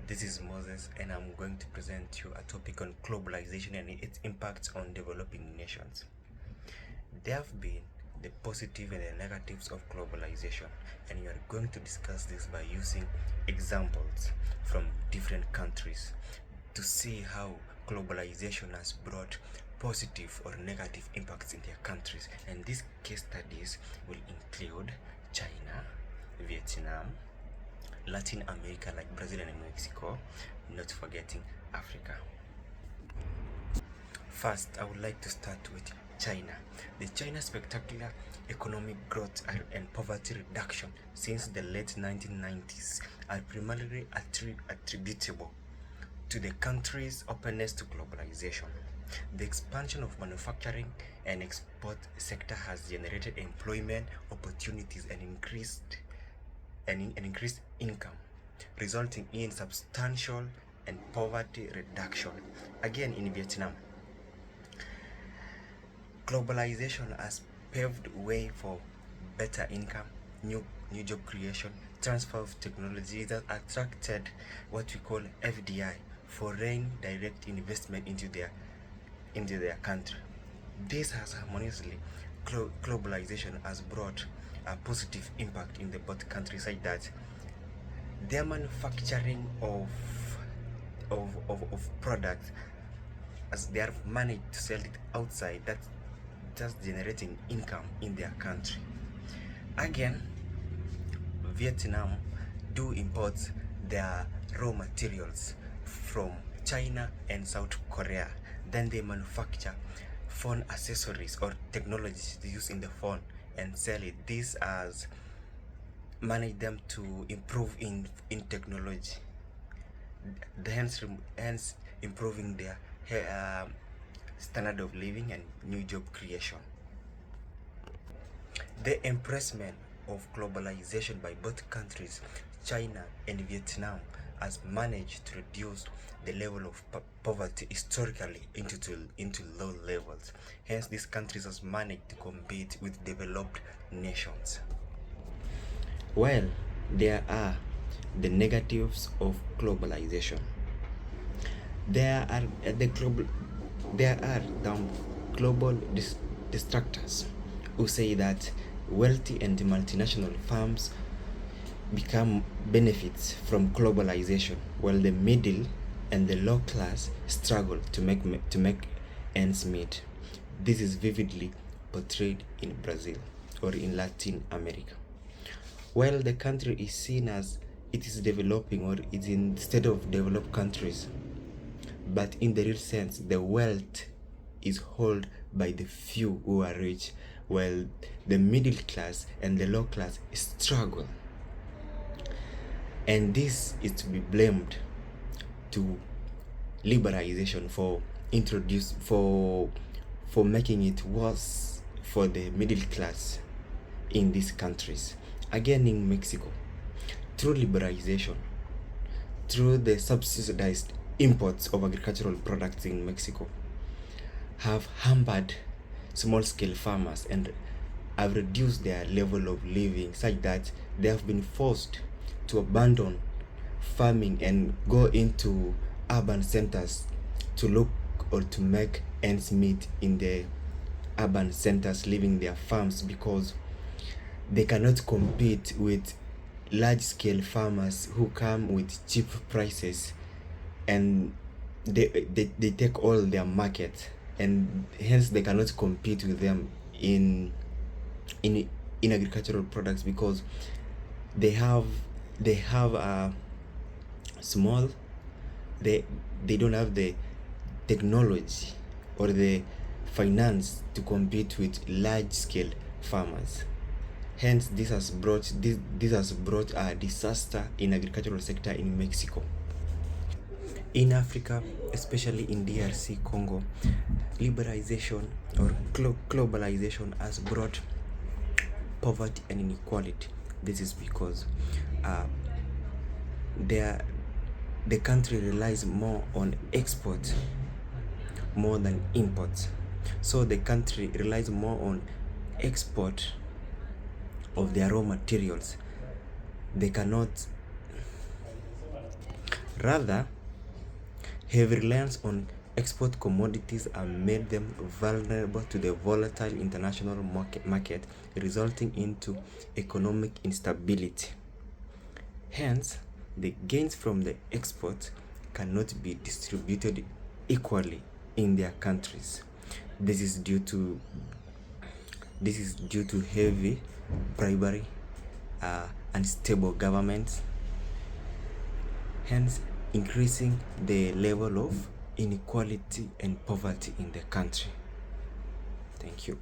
This is Moses, and I'm going to present you a topic on globalization and its impacts on developing nations. There have been the positive and the negatives of globalization, and we are going to discuss this by using examples from different countries to see how globalization has brought positive or negative impacts in their countries. And these case studies will include China, Vietnam, Latin America like Brazil and Mexico, not forgetting Africa. First, I would like to start with China. The China's spectacular economic growth and poverty reduction since the late 1990s are primarily attributable to the country's openness to globalization. The expansion of manufacturing and export sector has generated employment opportunities and increased income, resulting in substantial and poverty reduction. Again, in Vietnam, globalization has paved way for better income, new job creation, transfer of technology that attracted what we call FDI, foreign direct investment into their country. This has harmoniously globalization has brought a positive impact in the both countries, like that their manufacturing of products, as they have managed to sell it outside, that's just generating income in their country. Again, Vietnam do import their raw materials from China and South Korea. Then they manufacture phone accessories or technologies to use in the phone and sell it. This has managed them to improve in technology, hence improving their standard of living and new job creation. The embracement of globalization by both countries, China and Vietnam, has managed to reduce the level of poverty historically into low levels. Hence, these countries has managed to compete with developed nations. Well, there are the negatives of globalization. There are global distractors who say that wealthy and multinational firms become benefits from globalization, while the middle and the low class struggle to make ends meet. This is vividly portrayed in Brazil or in Latin America. While the country is seen as it is developing or it's in the state of developed countries, but in the real sense, the wealth is held by the few who are rich, while the middle class and the low class struggle. And this is to be blamed to liberalization for making it worse for the middle class in these countries. Again, in Mexico, through liberalization, through the subsidized imports of agricultural products in Mexico, have hampered small-scale farmers and have reduced their level of living, such that they have been forced to abandon farming and go into urban centers to look or to make ends meet in the urban centers, leaving their farms, because they cannot compete with large-scale farmers who come with cheap prices, and they take all their market, and hence they cannot compete with them in agricultural products, because they have a small, they don't have the technology or the finance to compete with large scale farmers. Hence, this has brought a disaster in agricultural sector in Mexico. In Africa, especially in DRC Congo, liberalization or globalization has brought poverty and inequality. This is because the country relies more on export more than import. So the country relies more on export of their raw materials. They cannot Rather, heavy reliance on export commodities have made them vulnerable to the volatile international market, resulting into economic instability. Hence, the gains from the export cannot be distributed equally in their countries. This is due to heavy bribery, unstable governments, hence increasing the level of inequality and poverty in the country. Thank you.